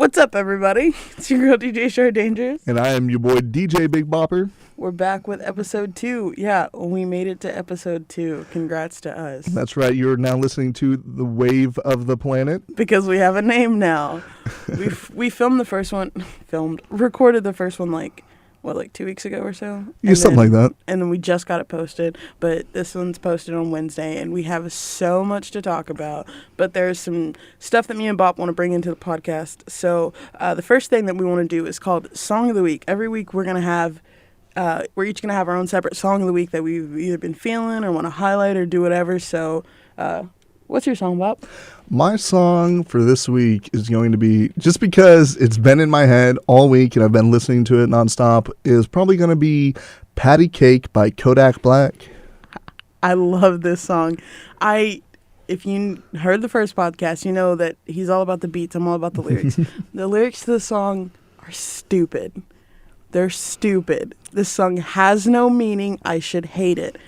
What's up, everybody? It's your girl, DJ Short Dangerous. And I am your boy, DJ Big Bopper. We're back with episode 2. Yeah, we made it to episode 2. Congrats to us. That's right. You're now listening to The Wave of the Planet. Because we have a name now. we recorded the first one like 2 weeks ago or so? Yeah, something like that. And then we just got it posted, but this one's posted on Wednesday, and we have so much to talk about, but there's some stuff that me and Bopp want to bring into the podcast. So the first thing that we want to do is called Song of the Week. Every week we're each going to have our own separate Song of the Week that we've either been feeling or want to highlight or do whatever. So what's your song, Bopp? My song for this week is going to be, just because it's been in my head all week and I've been listening to it nonstop, is probably going to be Patty Cake by Kodak Black. I love this song. If you heard the first podcast, you know that he's all about the beats. I'm all about the lyrics. The lyrics to the song are stupid. They're stupid. This song has no meaning. I should hate it.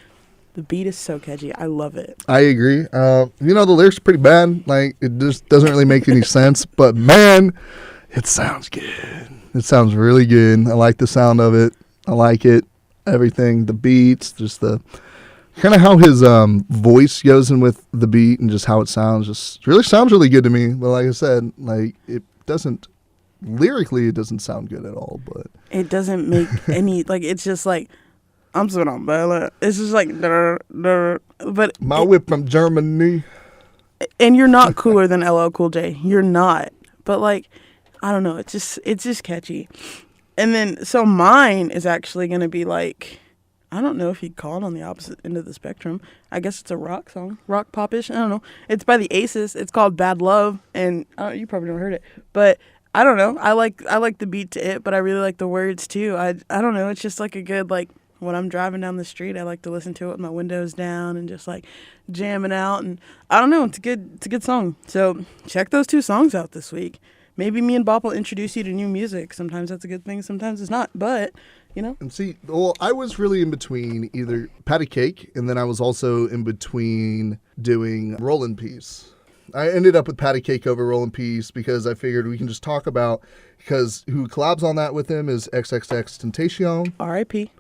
The beat is so catchy. I love it. I agree. The lyrics are pretty bad. Like, it just doesn't really make any sense. But, man, it sounds good. It sounds really good. I like the sound of it. I like it. Everything. The beats. Just the kind of how his voice goes in with the beat and just how it sounds. Just really sounds really good to me. But like I said, like, it doesn't. Lyrically, it doesn't sound good at all. But it doesn't make any. Like, it's just like. I'm sitting on Bella. It's just like, but my whip from Germany. And you're not cooler than LL Cool J. You're not. But like, I don't know. It's just catchy. And then, so mine is actually going to be like, I don't know if you'd call it on the opposite end of the spectrum. I guess it's a rock song, rock pop-ish. I don't know. It's by the Aces. It's called Bad Love. And you probably never heard it, but I don't know. I like the beat to it, but I really like the words too. I don't know. It's just like a good, like, when I'm driving down the street, I like to listen to it with my windows down and just like jamming out. And I don't know, it's a good song. So check those 2 songs out this week. Maybe me and Bopp will introduce you to new music. Sometimes that's a good thing, sometimes it's not. But, you know. And see, well, I was really in between either Patty Cake, and then I was also in between doing Rollin' Peace. I ended up with Patty Cake over Rollin' Peace because I figured we can just talk about, because who collabs on that with him is XXXtentacion. R.I.P.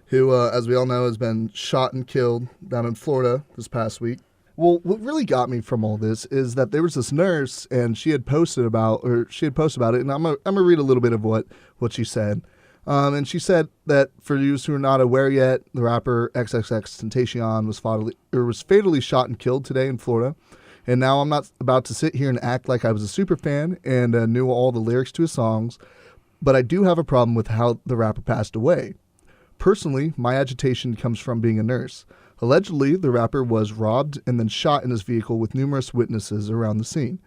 Who, as we all know, has been shot and killed down in Florida this past week. Well, what really got me from all this is that there was this nurse, and she had posted about it, and I'm gonna read a little bit of what she said. And she said that, for those who are not aware yet, the rapper XXXtentacion was fatally shot and killed today in Florida. And now I'm not about to sit here and act like I was a super fan and knew all the lyrics to his songs, but I do have a problem with how the rapper passed away. Personally, my agitation comes from being a nurse. Allegedly, the rapper was robbed and then shot in his vehicle with numerous witnesses around the scene.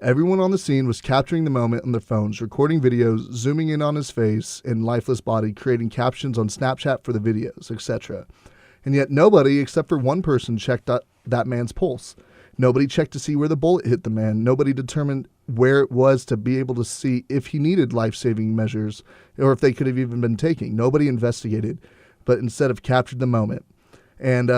Everyone on the scene was capturing the moment on their phones, recording videos, zooming in on his face and lifeless body, creating captions on Snapchat for the videos, etc. And yet nobody, except for one person, checked that man's pulse. Nobody checked to see where the bullet hit the man. Nobody determined where it was to be able to see if he needed life-saving measures or if they could have even been taken. Nobody investigated, but instead have captured the moment. And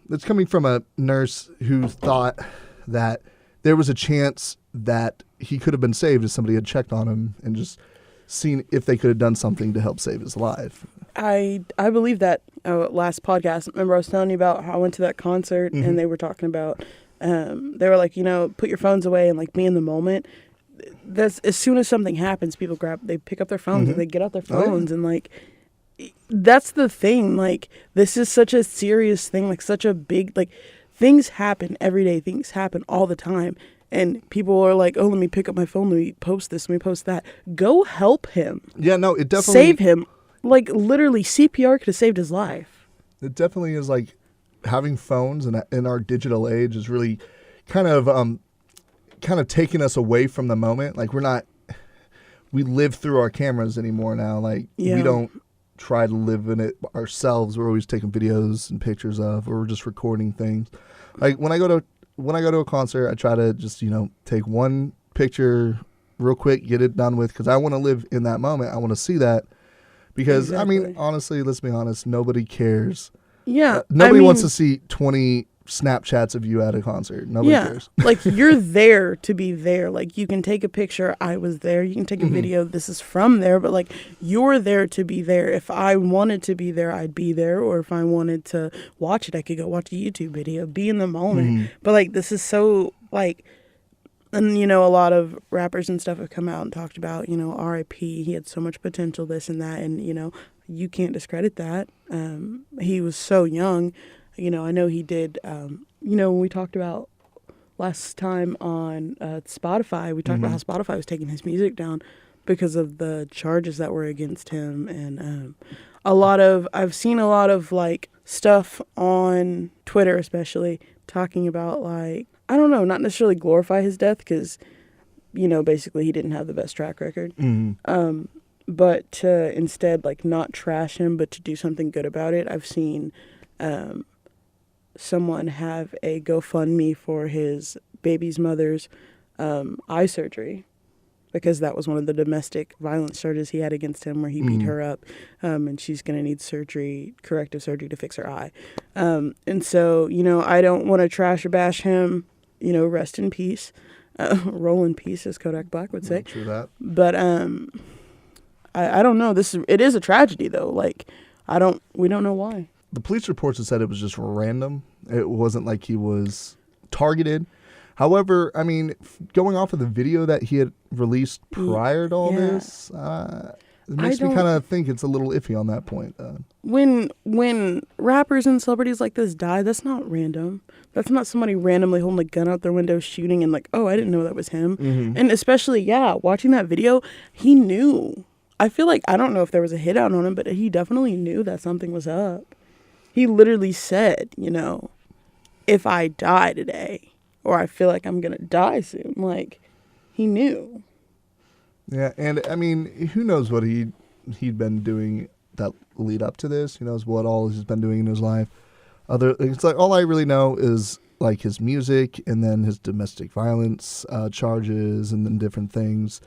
it's coming from a nurse who thought that there was a chance that he could have been saved if somebody had checked on him and just seen if they could have done something to help save his life. I believe that last podcast. Remember I was telling you about how I went to that concert and they were talking about they were like, put your phones away and like be in the moment. That's as soon as something happens, people they pick up their phones and they get out their phones and like, that's the thing. Like, this is such a serious thing, like such a big, like, things happen every day. Things happen all the time. And people are like, oh, let me pick up my phone. Let me post this. Let me post that. Go help him. Yeah, no, it definitely. Save him. Like, literally, CPR could have saved his life. It definitely is like having phones in our digital age is really kind of taking us away from the moment. Like, we live through our cameras anymore now. Like, we don't try to live in it ourselves. We're always taking videos and pictures of, or we're just recording things. Like, when I go to a concert, I try to just, take one picture real quick, get it done with, because I want to live in that moment. I want to see that. Because, I mean, honestly, let's be honest, nobody cares. Yeah. Nobody wants to see 20 Snapchats of you at a concert. Nobody cares. Like, you're there to be there. Like, you can take a picture, I was there. You can take a video, this is from there. But, like, you're there to be there. If I wanted to be there, I'd be there. Or if I wanted to watch it, I could go watch a YouTube video, be in the moment. But, like, this is so, like... And, you know, a lot of rappers and stuff have come out and talked about, you know, R.I.P. He had so much potential, this and that. And, you know, you can't discredit that. He was so young. You know, I know he did, you know, when we talked about last time on Spotify, we talked about how Spotify was taking his music down because of the charges that were against him. And I've seen a lot of, like, stuff on Twitter especially talking about, like, I don't know, not necessarily glorify his death because, you know, basically he didn't have the best track record. But to instead, like, not trash him, but to do something good about it. I've seen someone have a GoFundMe for his baby's mother's eye surgery because that was one of the domestic violence charges he had against him where he beat her up and she's going to need surgery, corrective surgery to fix her eye. And so, you know, I don't want to trash or bash him. You know, rest in peace. Roll in peace, as Kodak Black would say. True that. But I don't know. It is a tragedy though. Like, we don't know why. The police reports have said it was just random. It wasn't like he was targeted. However, I mean, going off of the video that he had released prior to all this, it makes me kind of think it's a little iffy on that point. When rappers and celebrities like this die, that's not random. That's not somebody randomly holding a gun out their window shooting and like, oh, I didn't know that was him. And especially, watching that video, he knew. I feel like, I don't know if there was a hit out on him, but he definitely knew that something was up. He literally said, you know, if I die today, or I feel like I'm going to die soon, like, he knew. Yeah, and I mean, who knows what he'd been doing that lead up to this? Who knows what all he's been doing in his life? It's like all I really know is like his music and then his domestic violence charges and then different things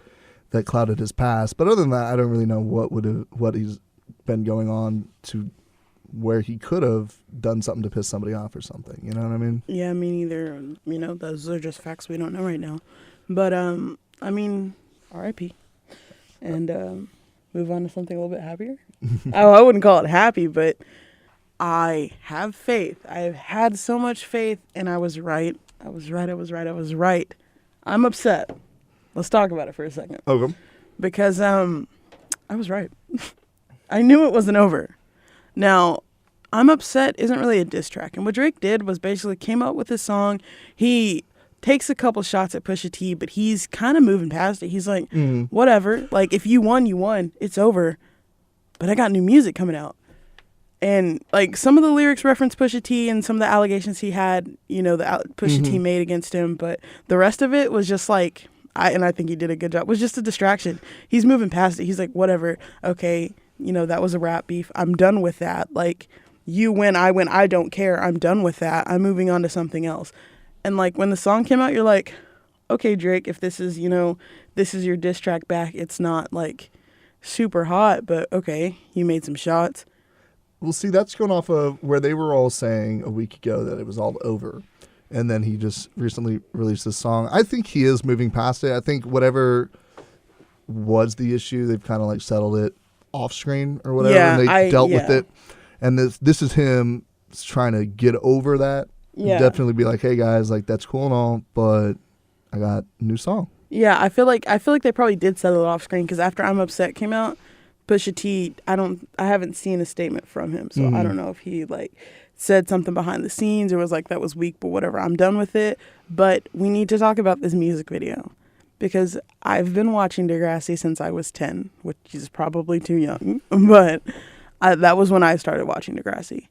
that clouded his past. But other than that, I don't really know what he's been going on to where he could have done something to piss somebody off or something. You know what I mean? Yeah, me neither. You know, those are just facts we don't know right now. But, I mean, R.I.P. And move on to something a little bit happier. I wouldn't call it happy, but I have faith. I have had so much faith, and I was right. I was right. I'm upset. Let's talk about it for a second. Okay. Because I was right. I knew it wasn't over. Now, I'm Upset isn't really a diss track. And what Drake did was basically came up with this song. He takes a couple shots at Pusha T, but he's kind of moving past it. He's like, whatever. Like, if you won, you won. It's over. But I got new music coming out. And, like, some of the lyrics reference Pusha T and some of the allegations he had, you know, Pusha T made against him. But the rest of it was just like, I think he did a good job, was just a distraction. He's moving past it. He's like, whatever. Okay, you know, that was a rap beef. I'm done with that. Like, you win, I win. I don't care. I'm done with that. I'm moving on to something else. And, like, when the song came out, you're like, okay, Drake, if this is, you know, this is your diss track back, it's not, like, super hot, but okay, you made some shots. Well, see, that's going off of where they were all saying a week ago that it was all over. And then he just recently released this song. I think he is moving past it. I think whatever was the issue, they've kind of like settled it off screen or whatever. Yeah, and they dealt with it. And this is him trying to get over that. Yeah. Definitely be like, hey guys, like that's cool and all, but I got a new song. Yeah, I feel like they probably did settle it off screen because after I'm Upset came out, Pusha T, I haven't seen a statement from him, so I don't know if he like said something behind the scenes or was like that was weak, but whatever, I'm done with it. But we need to talk about this music video because I've been watching Degrassi since I was 10, which is probably too young, but that was when I started watching Degrassi.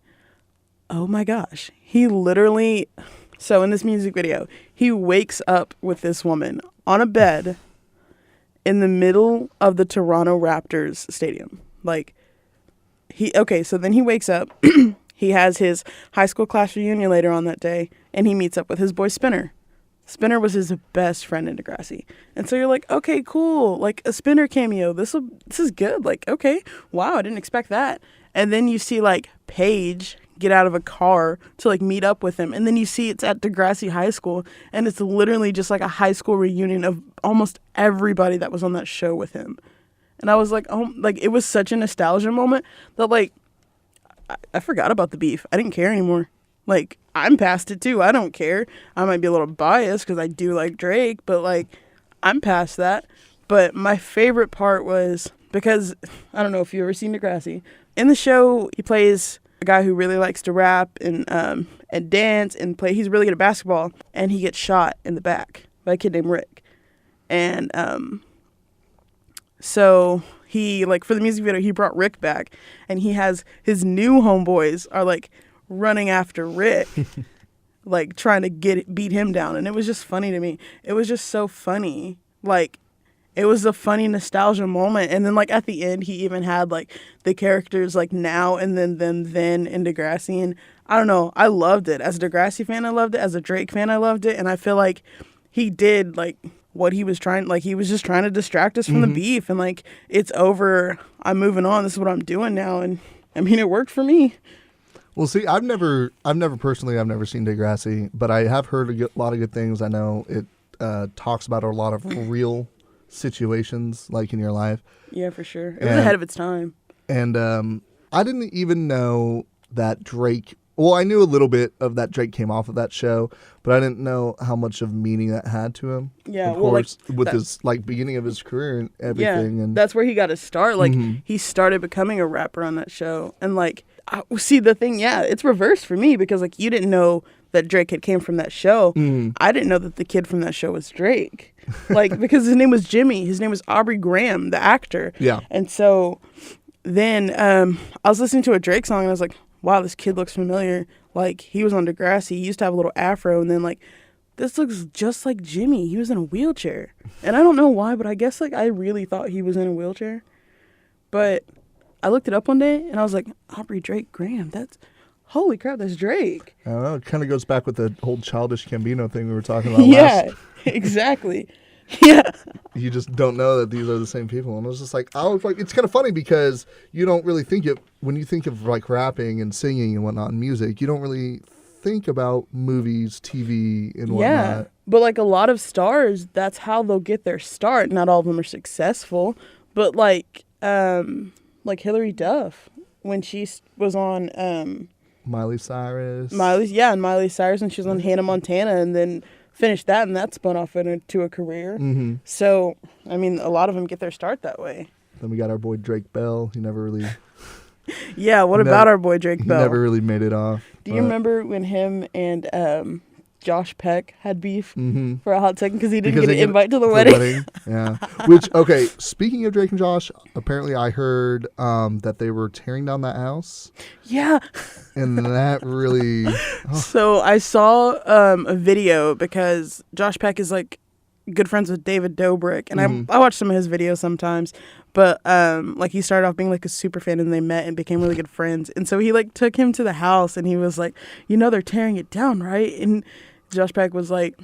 Oh my gosh, he literally, so in this music video, he wakes up with this woman on a bed in the middle of the Toronto Raptors stadium. Like, so then he wakes up, he has his high school class reunion later on that day, and he meets up with his boy Spinner. Spinner was his best friend in Degrassi. And so you're like, okay, cool. Like, a Spinner cameo. This is good. Like, okay, wow, I didn't expect that. And then you see like Paige get out of a car to like meet up with him. And then you see it's at Degrassi High School, and it's literally just like a high school reunion of almost everybody that was on that show with him. And I was like, oh, like it was such a nostalgia moment that like I forgot about the beef. I didn't care anymore. Like I'm past it too. I don't care. I might be a little biased because I do like Drake, but like I'm past that. But my favorite part was because I don't know if you've ever seen Degrassi. In the show, he plays a guy who really likes to rap and dance and play. He's really good at basketball, and he gets shot in the back by a kid named Rick. And so he, like, for the music video, he brought Rick back, and he has his new homeboys are like running after Rick, like trying to beat him down. And it was just funny to me. It was just so funny. Like, it was a funny nostalgia moment. And then like at the end, he even had like the characters like now and then in Degrassi. And I don't know, I loved it. As a Degrassi fan, I loved it. As a Drake fan, I loved it. And I feel like he did like what he was trying, like he was just trying to distract us from the beef. And like, it's over. I'm moving on. This is what I'm doing now. And I mean, it worked for me. Well, see, I've never personally seen Degrassi, but I have heard a lot of good things. I know it talks about a lot of real situations like in your life. Yeah, for sure. It was ahead of its time. And I didn't even know that Drake, well, I knew a little bit of that Drake came off of that show, but I didn't know how much of meaning that had to him. Yeah, of well, course, like, with his like beginning of his career and everything. Yeah, and that's where he got his start. Like he started becoming a rapper on that show. And like, see the thing, yeah, it's reversed for me because like you didn't know that Drake had came from that show. I didn't know that the kid from that show was Drake. Like, because his name was Jimmy. His name was Aubrey Graham, the actor. Yeah. And so then I was listening to a Drake song and I was like, wow, this kid looks familiar. Like, he was on Degrassi. He used to have a little afro. And then, like, this looks just like Jimmy. He was in a wheelchair. And I don't know why, but I guess, like, I really thought he was in a wheelchair. But I looked it up one day and I was like, Aubrey Drake Graham, holy crap, that's Drake. I don't know. It kind of goes back with the whole Childish Gambino thing we were talking about yeah, exactly. Yeah. You just don't know that these are the same people. And I was just like, it's kind of funny because you don't really think it, when you think of like rapping and singing and whatnot and music, you don't really think about movies, TV, and whatnot. Yeah, but like a lot of stars, that's how they'll get their start. Not all of them are successful, but like Hilary Duff, when she was on Miley Cyrus. And Miley Cyrus, and she was on Hannah Montana, and then finished that, and that spun off into a career. So, I mean, a lot of them get their start that way. Then we got our boy Drake Bell. He never really... Yeah, what about our boy Drake Bell? He never really made it off. Do you remember when him and Josh Peck had beef for a hot second because he didn't get an invite to the wedding? Yeah. Which, okay, speaking of Drake and Josh, apparently I heard that they were tearing down that house. Yeah. And that really... Oh. So I saw a video because Josh Peck is like good friends with David Dobrik, and I watch some of his videos sometimes. But like he started off being like a super fan, and they met and became really good friends. And so he like took him to the house, and he was like, "You know they're tearing it down, right?" And Josh Peck was like,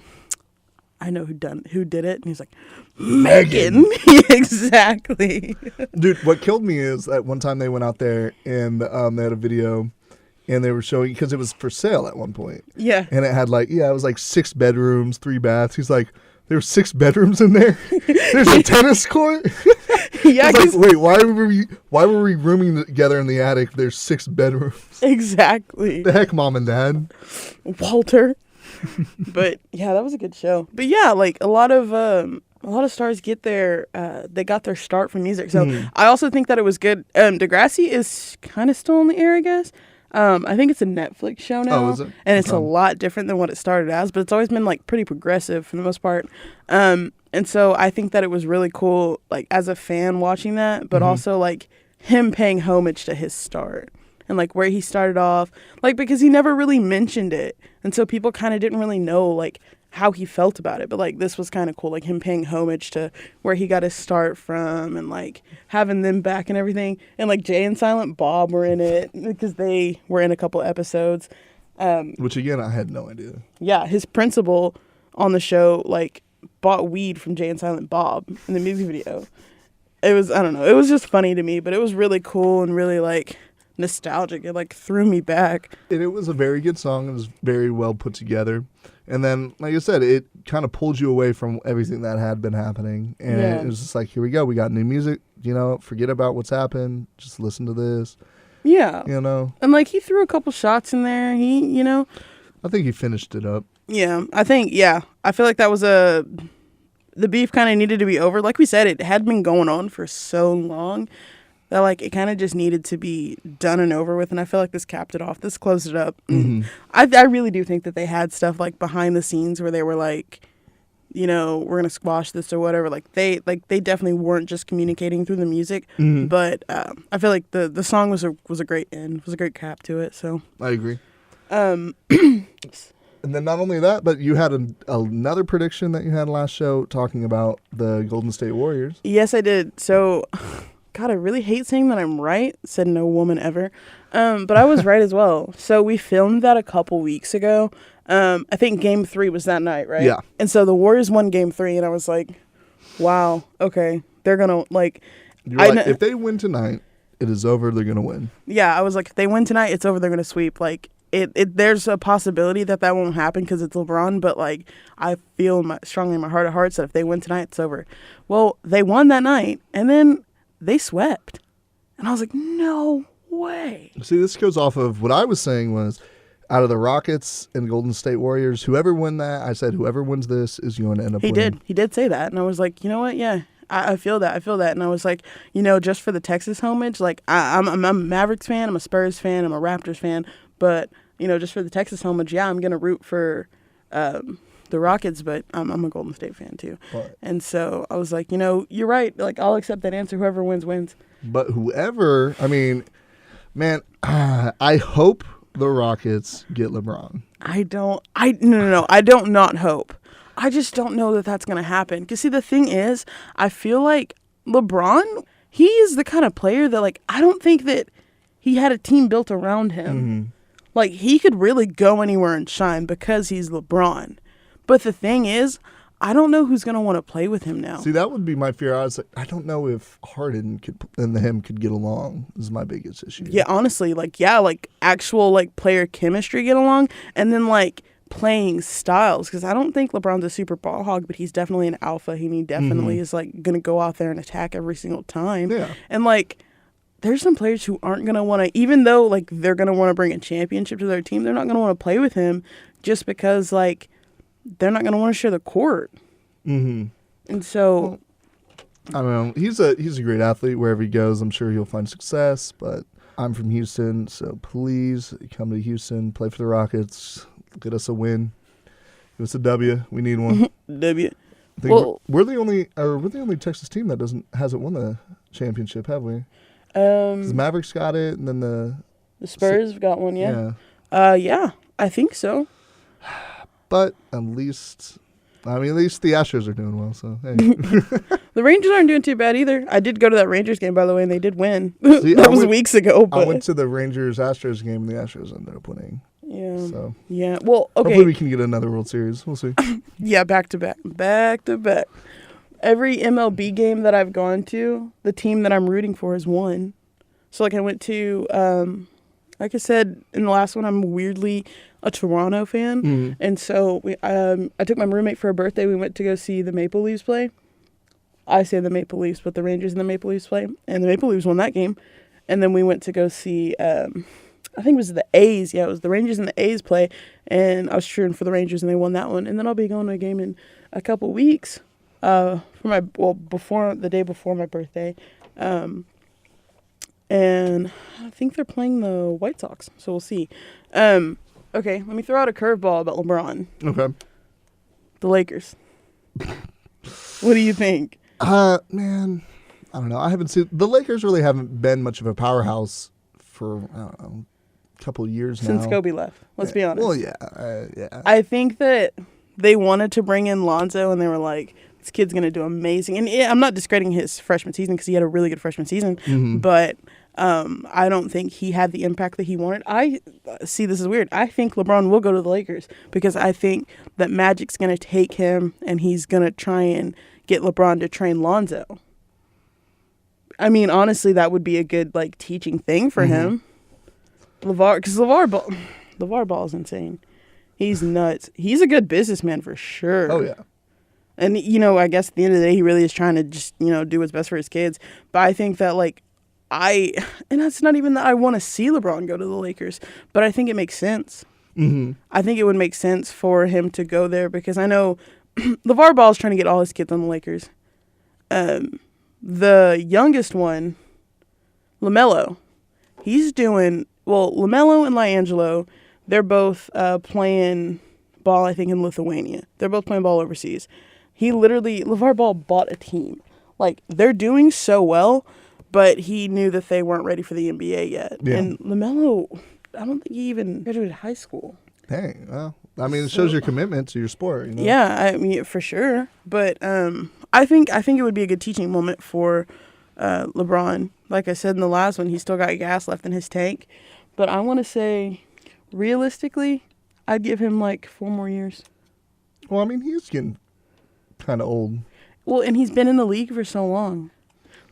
"I know who did it," and he's like, "Megan." Yeah, exactly. Dude, what killed me is that one time they went out there and they had a video. And they were showing, because it was for sale at one point. Yeah. And it had it was like 6 bedrooms, 3 baths. He's like, there were 6 bedrooms in there? There's a tennis court? Yeah. Like, wait, why were we rooming together in the attic? There's 6 bedrooms. Exactly. The heck, Mom and Dad? Walter. But yeah, that was a good show. But yeah, like a lot of stars get they got their start from music. So I also think that it was good. Degrassi is kind of still in the air, I guess. I think it's a Netflix show now. Oh, is it? And it's a lot different than what it started as, but it's always been like pretty progressive for the most part. And so I think that it was really cool, like as a fan watching that, but also like him paying homage to his start and like where he started off, like because he never really mentioned it. And so people kind of didn't really know like how he felt about it, but like this was kind of cool, like him paying homage to where he got his start from and like having them back and everything. And like Jay and Silent Bob were in it because they were in a couple episodes. Which again, I had no idea. Yeah, his principal on the show like bought weed from Jay and Silent Bob in the music video. It was, I don't know, it was just funny to me, but it was really cool and really like nostalgic. It like threw me back. And it was a very good song. It was very well put together. And then, like I said, it kind of pulled you away from everything that had been happening. And it was just like, here we go. We got new music. Forget about what's happened. Just listen to this. Yeah. And like he threw a couple shots in there. I think he finished it up. Yeah. I feel like that was the beef kind of needed to be over. Like we said, it had been going on for so long that like it kind of just needed to be done and over with. And I feel like this capped it off. This closed it up. Mm-hmm. I really do think that they had stuff like behind the scenes where they were like, we're going to squash this or whatever. Like they definitely weren't just communicating through the music. Mm-hmm. But I feel like the song was a great end. It was a great cap to it. So I agree. And then not only that, but you had another prediction that you had last show talking about the Golden State Warriors. Yes, I did. So, God, I really hate saying that I'm right. Said no woman ever. But I was right as well. So we filmed that a couple weeks ago. I think Game 3 was that night, right? Yeah. And so the Warriors won Game 3, and I was like, wow, okay. They're going to, like... You're like, if they win tonight, it is over. They're going to win. Yeah, I was like, if they win tonight, it's over. They're going to sweep. Like, there's a possibility that won't happen because it's LeBron, but like I feel strongly in my heart of hearts that if they win tonight, it's over. Well, they won that night, and then they swept, and I was like, no way. See, this goes off of what I was saying was out of the Rockets and Golden State Warriors, whoever win that, I said whoever wins this is going to end up winning. He did say that, and I was like, you know what? Yeah. I feel that. And I was like, just for the Texas homage, like I'm a Mavericks fan, I'm a Spurs fan, I'm a Raptors fan, but just for the Texas homage, yeah, I'm gonna root for the Rockets, but I'm a Golden State fan too. But, and so I was like, you're right. Like I'll accept that answer. Whoever wins, wins. But whoever, I mean, man, I hope the Rockets get LeBron. No. I don't not hope. I just don't know that that's going to happen. Because, see, the thing is, I feel like LeBron, he is the kind of player that, like, I don't think that he had a team built around him. Mm-hmm. Like, he could really go anywhere and shine because he's LeBron. But the thing is, I don't know who's going to want to play with him now. See, that would be my fear. I was like, I don't know if Harden and him could get along. This is my biggest issue. Yeah, honestly, like actual, like, player chemistry get along. And then, like, playing styles, because I don't think LeBron's a super ball hog, but he's definitely an alpha, and he definitely is like gonna go out there and attack every single time. Yeah. And like there's some players who aren't gonna want to, even though like they're gonna want to bring a championship to their team, they're not gonna want to play with him just because like they're not gonna want to share the court. Mm-hmm. And so I don't know. He's a great athlete. Wherever he goes, I'm sure he'll find success. But I'm from Houston, so please come to Houston, play for the Rockets. Get us a win. Give us a W. We need one. W. I think we're the only Texas team that hasn't won the championship, have we? The Mavericks got it, and then the Spurs got one. Yeah. Yeah, I think so. But at least the Astros are doing well. So hey. The Rangers aren't doing too bad either. I did go to that Rangers game, by the way, and they did win. See, that was weeks ago. But I went to the Rangers-Astros game, and the Astros ended up winning. Yeah. So yeah. Well, okay. Hopefully we can get another World Series. We'll see. Yeah, back to back. Every MLB game that I've gone to, the team that I'm rooting for has won. So like I went to, like I said in the last one, I'm weirdly a Toronto fan, and so I took my roommate for her birthday. We went to go see the Maple Leafs play. I say the Maple Leafs, but the Rangers and the Maple Leafs play, and the Maple Leafs won that game. And then we went to go see. I think it was the A's. Yeah, it was the Rangers and the A's play, and I was cheering for the Rangers, and they won that one. And then I'll be going to a game in a couple weeks, the day before my birthday, and I think they're playing the White Sox, so we'll see. Okay, let me throw out a curveball about LeBron. Okay. The Lakers. What do you think? Man, I don't know. I haven't seen the Lakers. Really haven't been much of a powerhouse for I don't know. Couple of years now. Since Kobe left. Let's be honest. Well, yeah. I think that they wanted to bring in Lonzo, and they were like, this kid's going to do amazing. And I'm not discrediting his freshman season because he had a really good freshman season, but I don't think he had the impact that he wanted. This is weird. I think LeBron will go to the Lakers because I think that Magic's going to take him, and he's going to try and get LeBron to train Lonzo. I mean, honestly, that would be a good, like, teaching thing for him. LeVar Ball is insane. He's nuts. He's a good businessman for sure. Oh, yeah. And, you know, I guess at the end of the day, he really is trying to just, you know, do what's best for his kids. But I think that, like, and that's not even that I want to see LeBron go to the Lakers, but I think it makes sense. Mm-hmm. I think it would make sense for him to go there because I know LeVar Ball is trying to get all his kids on the Lakers. The youngest one, LaMelo, he's doing, well, LaMelo and LiAngelo, they're both playing ball, I think, in Lithuania. They're both playing ball overseas. LeVar Ball bought a team. Like, they're doing so well, but he knew that they weren't ready for the NBA yet. Yeah. And LaMelo, I don't think he even graduated high school. Dang, well, I mean, it shows your commitment to your sport, you know? Yeah, I mean, for sure. But I think it would be a good teaching moment for LeBron. Like I said in the last one, he's still got gas left in his tank. But I want to say, realistically, I'd give him like 4 more years. Well, I mean, he's getting kind of old. Well, and he's been in the league for so long.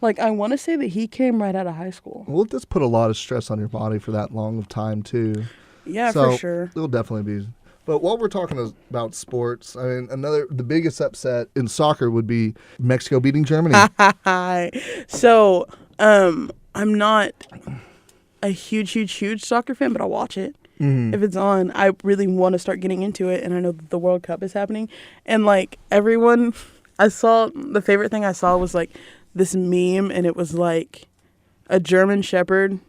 Like, I want to say that he came right out of high school. Well, it does put a lot of stress on your body for that long of time, too. Yeah, so for sure. It'll definitely be. But while we're talking about sports, I mean, the biggest upset in soccer would be Mexico beating Germany. So, I'm not a huge soccer fan, but I'll watch it. Mm-hmm. If it's on, I really want to start getting into it, and I know that the World Cup is happening. And, like, everyone, the favorite thing I saw was, like, this meme, and it was, like, a German Shepherd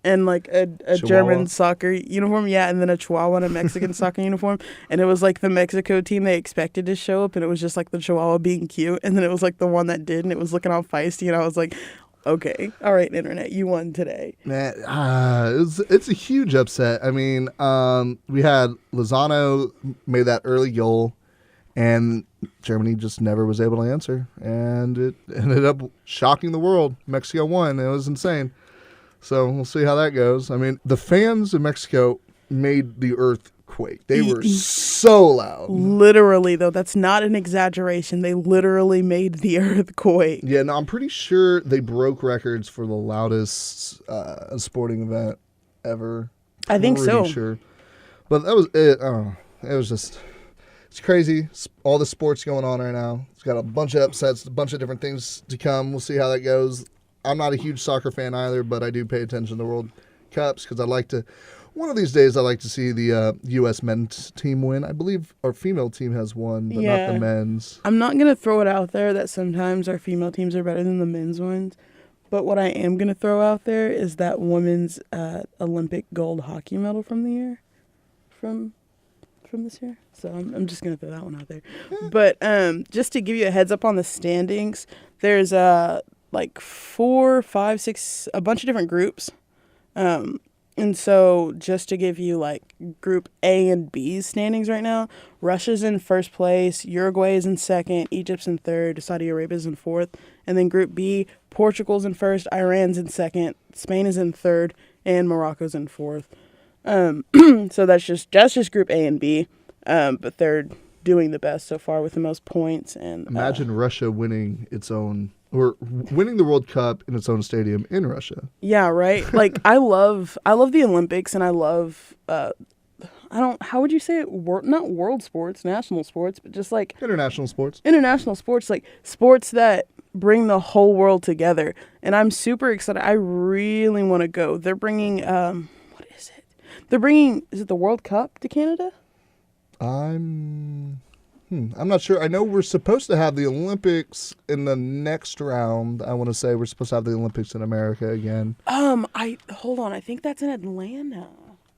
and, like, a German soccer uniform. Yeah, and then a Chihuahua and a Mexican soccer uniform. And it was, like, the Mexico team they expected to show up, and it was just, like, the Chihuahua being cute. And then it was, like, the one that did, and it was looking all feisty, and I was like, okay, all right, Internet, you won today. Man, it's a huge upset. I mean, we had Lozano made that early goal, and Germany just never was able to answer. And it ended up shocking the world. Mexico won. It was insane. So we'll see how that goes. I mean, the fans in Mexico made the earth quake. They were so loud. Literally, though, that's not an exaggeration. They literally made the earth quake. Yeah, no, I'm pretty sure they broke records for the loudest sporting event ever. I think so. Pretty sure. But that was it. I don't know. It was just, it's crazy. All the sports going on right now. It's got a bunch of upsets, a bunch of different things to come. We'll see how that goes. I'm not a huge soccer fan either, but I do pay attention to the World Cups because one of these days I'd like to see the U.S. men's team win. I believe our female team has won, but not the men's. I'm not going to throw it out there that sometimes our female teams are better than the men's ones, but what I am going to throw out there is that women's Olympic gold hockey medal from the year, from this year. So I'm just going to throw that one out there. But just to give you a heads up on the standings, there's like 4, 5, 6, a bunch of different groups. And so just to give you like Group A and B's standings right now, Russia's in first place, Uruguay is in second, Egypt's in third, Saudi Arabia's in fourth. And then Group B, Portugal's in first, Iran's in second, Spain is in third, and Morocco's in fourth. So that's just Group A and B. But they're doing the best so far with the most points. And imagine Russia winning winning the World Cup in its own stadium in Russia. Yeah, right. Like I love the Olympics, and I love how would you say it? Not world sports, national sports, but just like international sports, like sports that bring the whole world together. And I'm super excited. I really want to go. They're bringing what is it? Is it the World Cup to Canada? I'm not sure. I know we're supposed to have the Olympics in the next round. I want to say we're supposed to have the Olympics in America again. Hold on. I think that's in Atlanta.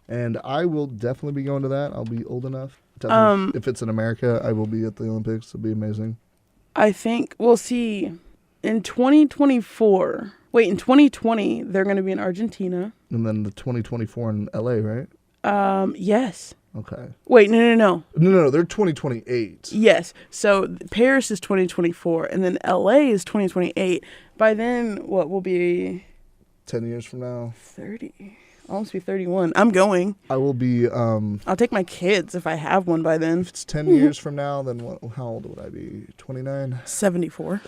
And I will definitely be going to that. I'll be old enough. If it's in America, I will be at the Olympics. It'll be amazing. I think we'll see in 2024. Wait, in 2020, they're going to be in Argentina. And then the 2024 in LA, right? Yes. Okay. Wait, no. No, they're 2028. Yes. So Paris is 2024, and then LA is 2028. By then, what will be 10 years from now? 30. I'll almost be 31. I'm going. I will be. I'll take my kids if I have one by then. If it's 10 years from now, then how old would I be? 29? 74.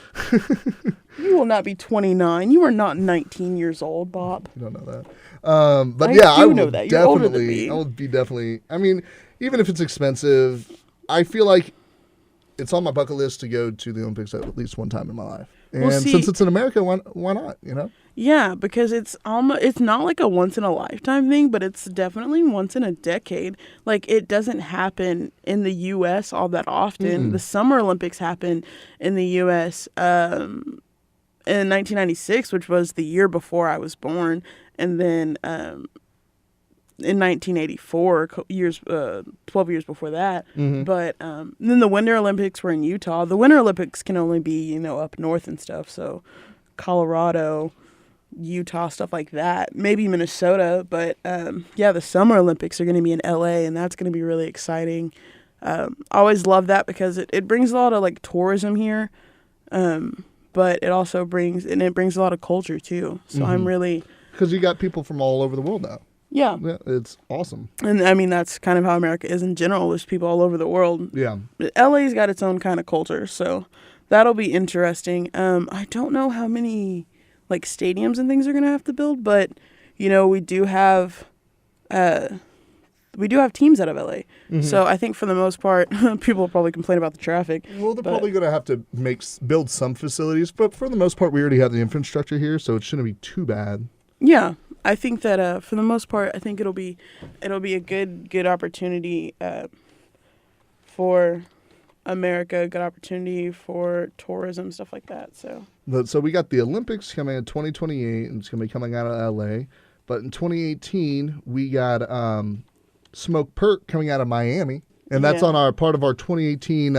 You will not be 29. You are not 19 years old, Bob. You don't know that. But I know that. You're older than me. I would be definitely. I mean, even if it's expensive, I feel like it's on my bucket list to go to the Olympics at least one time in my life. And since it's in America, why not? You know? Yeah, because it's not like a once in a lifetime thing, but it's definitely once in a decade. Like, it doesn't happen in the U.S. all that often. The Summer Olympics happened in the U.S. In 1996, which was the year before I was born, and then in 1984, 12 years before that. But then the Winter Olympics were in Utah. The Winter Olympics can only be, up north and stuff. So Colorado, Utah, stuff like that. Maybe Minnesota. But the Summer Olympics are going to be in LA, and that's going to be really exciting. I always love that because it brings a lot of like tourism here. But it also brings a lot of culture too. So I'm really... Because you got people from all over the world now. Yeah, it's awesome. And I mean, that's kind of how America is in general. There's people all over the world. Yeah. LA's got its own kind of culture, so that'll be interesting. I don't know how many like stadiums and things are going to have to build, but we do have teams out of LA. So I think for the most part, people will probably complain about the traffic. Well, they're probably going to have to build some facilities, but for the most part, we already have the infrastructure here, so it shouldn't be too bad. Yeah. I think that for the most part, I think it'll be a good opportunity for America, a good opportunity for tourism, stuff like that. So we got the Olympics coming in 2028, and it's going to be coming out of LA. But in 2018, we got Smoke Perk coming out of Miami, and that's on part of our 2018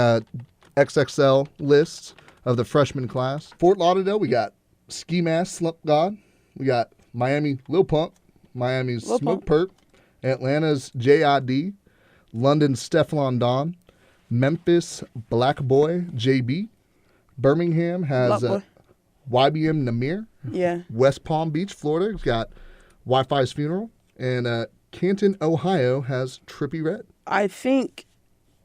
XXL list of the freshman class. Fort Lauderdale, we got Ski Mask Slump God. We got Miami Lil Pump, Miami's Smoke Perk, Atlanta's J.I.D., London's Stefflon Don, Memphis Black Boy JB, Birmingham has YBM Namir, West Palm Beach, Florida's got Wi-Fi's Funeral, and Canton, Ohio has Trippie Redd. I think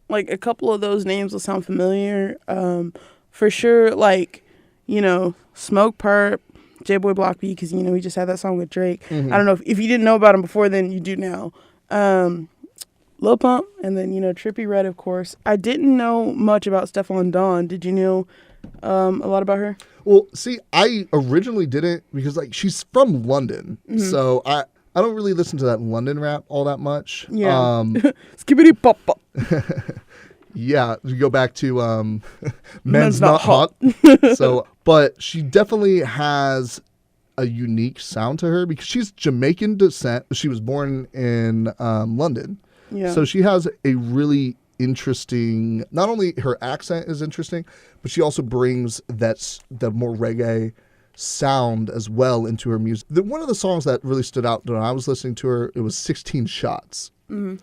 like a couple of those names will sound familiar. For sure, like, Smoke Perk, J-Boy Block B, because, he just had that song with Drake. I don't know if you didn't know about him before then, you do now. Lil Pump, and then, Trippie Redd, of course. I didn't know much about Stefflon Don. Did you know a lot about her? Well, see, I originally didn't because, like, she's from London. So I don't really listen to that London rap all that much. Yeah. Skibbity pop pop. Yeah, we go back to Men's Not Hot. But she definitely has a unique sound to her because she's Jamaican descent. She was born in London. Yeah. So she has a really interesting, not only her accent is interesting, but she also brings the more reggae sound as well into her music. One of the songs that really stood out when I was listening to her, it was 16 Shots. And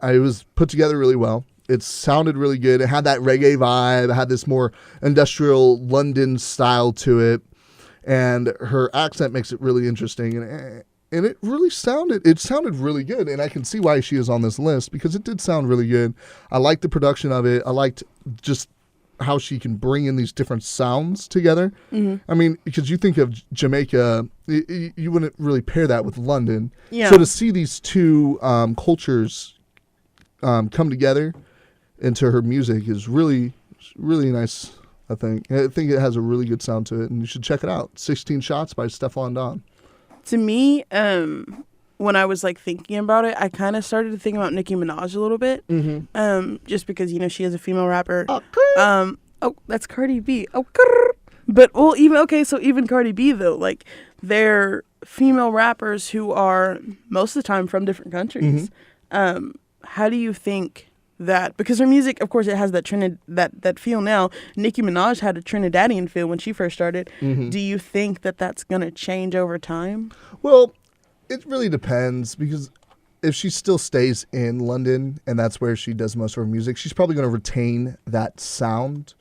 it was put together really well. It sounded really good. It had that reggae vibe. It had this more industrial London style to it. And her accent makes it really interesting. And it really sounded really good. And I can see why she is on this list because it did sound really good. I liked the production of it. I liked just how she can bring in these different sounds together. I mean, because you think of Jamaica, you wouldn't really pair that with London. Yeah. So to see these two cultures come together into her music is really, really nice, I think. I think it has a really good sound to it, and you should check it out. 16 Shots by Stefflon Don. To me, when I was, like, thinking about it, I kind of started to think about Nicki Minaj a little bit. Just because, she is a female rapper. That's Cardi B. But, well, even Cardi B, though, like, they're female rappers who are, most of the time, from different countries. How do you think that, because her music, of course, it has that that feel now. Nicki Minaj had a Trinidadian feel when she first started. Do you think that that's going to change over time? Well, it really depends because if she still stays in London and that's where she does most of her music, she's probably going to retain that sound.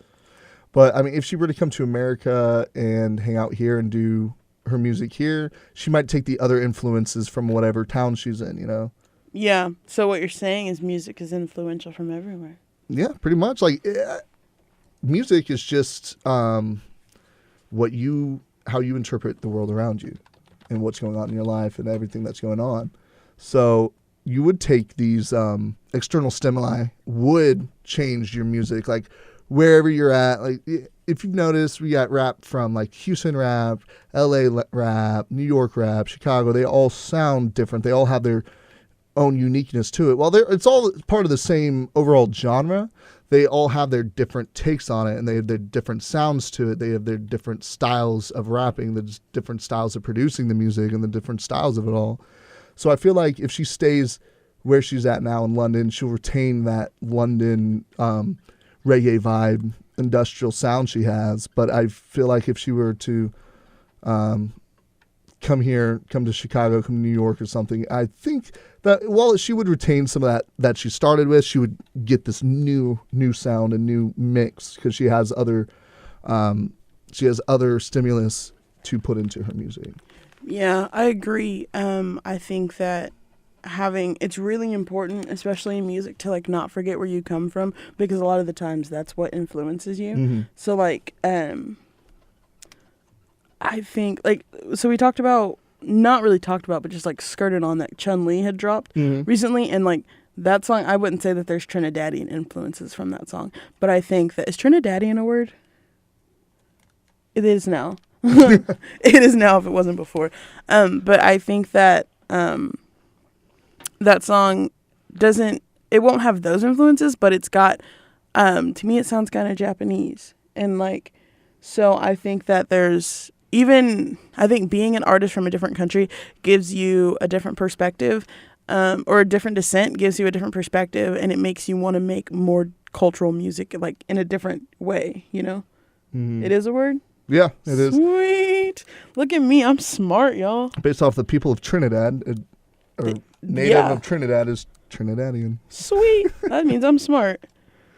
But, I mean, if she were to come to America and hang out here and do her music here, she might take the other influences from whatever town she's in, you know? Yeah. So what you're saying is music is influential from everywhere. Yeah, pretty much. Like, music is just how you interpret the world around you and what's going on in your life and everything that's going on. So you would take these external stimuli would change your music, like wherever you're at. Like, if you've noticed, we got rap from like Houston rap, LA rap, New York rap, Chicago. They all sound different. They all have their own uniqueness to it. While it's all part of the same overall genre, they all have their different takes on it, and they have their different sounds to it. They have their different styles of rapping, the different styles of producing the music, and the different styles of it all. So I feel like if she stays where she's at now in London, she'll retain that London reggae vibe, industrial sound she has. But I feel like if she were to come to Chicago, come to New York or something, I think that while she would retain some of that she started with, she would get this new sound and new mix because she has other stimulus to put into her music. Yeah, I agree. I think that it's really important, especially in music, to like not forget where you come from, because a lot of the times that's what influences you. Mm-hmm. So like, I think like, so we talked about, not really talked about, but just like skirted on that Chun-Li had dropped recently, and like that song, I wouldn't say that there's Trinidadian influences from that song, but I think that, is Trinidadian a word? It is now. It is now if it wasn't before. But I think that that song it won't have those influences, but it's got, to me it sounds kind of Japanese. And like, so I think that I think being an artist from a different country gives you a different perspective, or a different descent gives you a different perspective, and it makes you want to make more cultural music, like in a different way, you know? Mm-hmm. It is a word? Yeah, it is. Sweet. Look at me. I'm smart, y'all. Based off the people of Trinidad, native of Trinidad is Trinidadian. Sweet. That means I'm smart.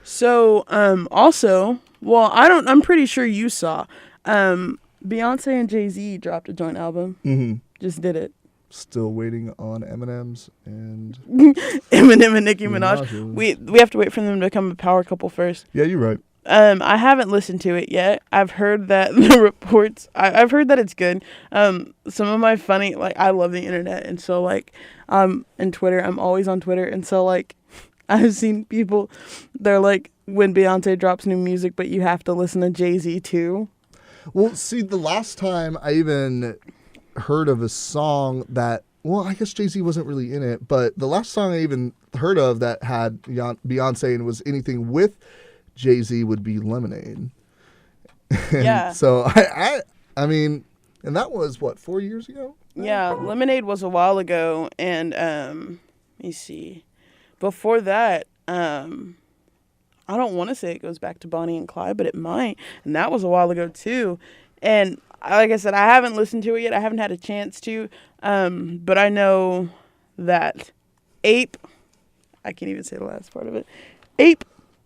So, also, well, I'm pretty sure you saw, Beyonce and Jay-Z dropped a joint album. Mm-hmm. Just did it. Still waiting on Eminem's and Eminem and Nicki Minaj. We have to wait for them to become a power couple first. Yeah, you're right. I haven't listened to it yet. I've heard that the reports, I've heard that it's good. Some of my funny, like, I love the internet, and so like, and Twitter, I'm always on Twitter, and so like, I've seen people, they're like, when Beyonce drops new music, but you have to listen to Jay-Z too. Well, see, the last time I even heard of a song that, well, I guess Jay-Z wasn't really in it, but the last song I even heard of that had Beyonce and was anything with Jay-Z would be Lemonade. Yeah. So I mean, and that was what, 4 years ago? Yeah, Lemonade was a while ago, and let me see. Before that, I don't want to say it goes back to Bonnie and Clyde, but it might. And that was a while ago too. And like I said, I haven't listened to it yet. I haven't had a chance to. But I know that Ape, I can't even say the last part of it. Ape.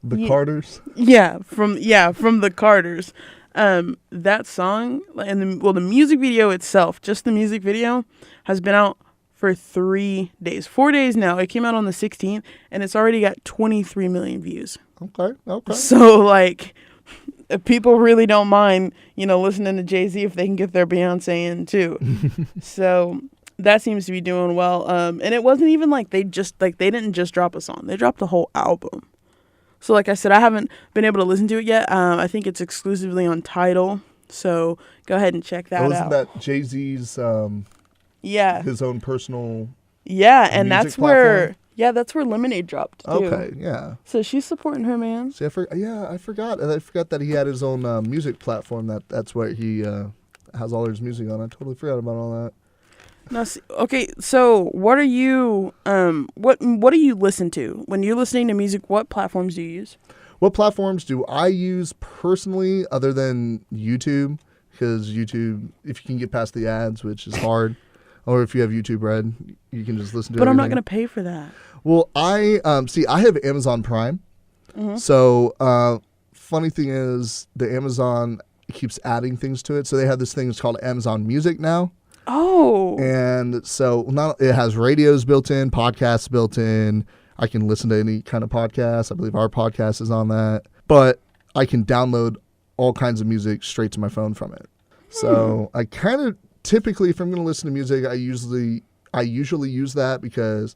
The Carters? Yeah, from the Carters. That song, and the music video itself, just the music video, has been out for 3 days. 4 days now. It came out on the 16th, and it's already got 23 million views. Okay. So, like, people really don't mind, listening to Jay-Z if they can get their Beyonce in, too. So, that seems to be doing well. And it wasn't even like they didn't just drop a song. They dropped the whole album. So, like I said, I haven't been able to listen to it yet. I think it's exclusively on Tidal. So, go ahead and check that out. Isn't that Jay-Z's... Yeah. His own personal... Yeah, and that's platform? that's where Lemonade dropped, too. Okay, yeah. So she's supporting her, man. See, I forgot. I forgot that he had his own music platform. That's where he has all his music on. I totally forgot about all that. Now, okay, so what are you, what do you listen to? When you're listening to music, what platforms do you use? What platforms do I use personally other than YouTube? Because YouTube, if you can get past the ads, which is hard, or if you have YouTube Red, you can just listen to it. But I'm not going to pay for that. Well, I have Amazon Prime. Mm-hmm. So, funny thing is, the Amazon keeps adding things to it. So they have this thing called Amazon Music now. Oh. And so it has radios built in, podcasts built in. I can listen to any kind of podcast. I believe our podcast is on that. But I can download all kinds of music straight to my phone from it. So I kind of typically, if I'm going to listen to music, I usually use that because